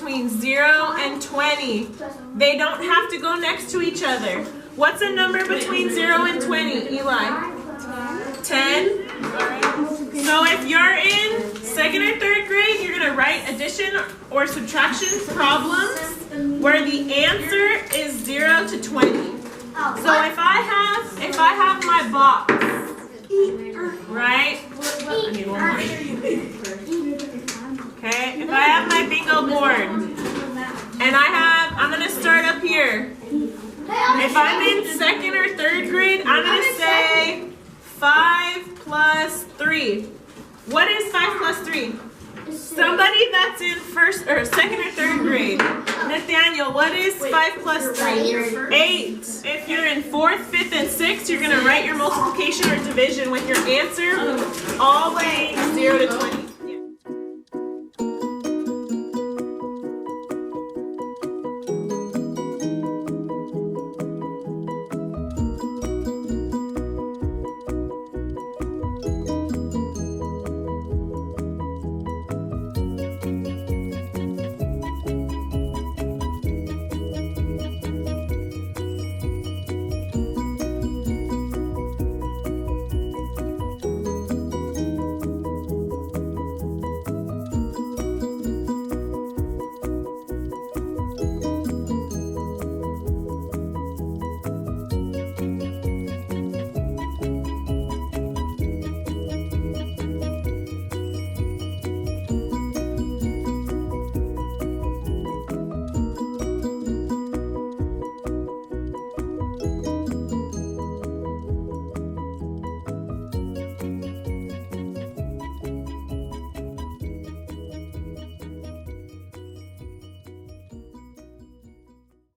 between 0 and 20. They don't have to go next to each other. What's a number between 0 and 20, Eli? 10. So if you're in 2nd or 3rd grade, you're going to write addition or subtraction problems where the answer is 0 to 20. So if I have my box, right? I need one more. Okay, if I have my bingo board and I'm going to start up here. If I'm in 2nd or 3rd grade, I'm going to say 5 plus 3. What is 5 plus 3? Somebody that's in 1st or 2nd or 3rd grade. Nathaniel, what is 5 plus 3? 8. If you're in 4th, 5th, and 6th, you're going to write your multiplication or division with your answer all the way 0 to 20.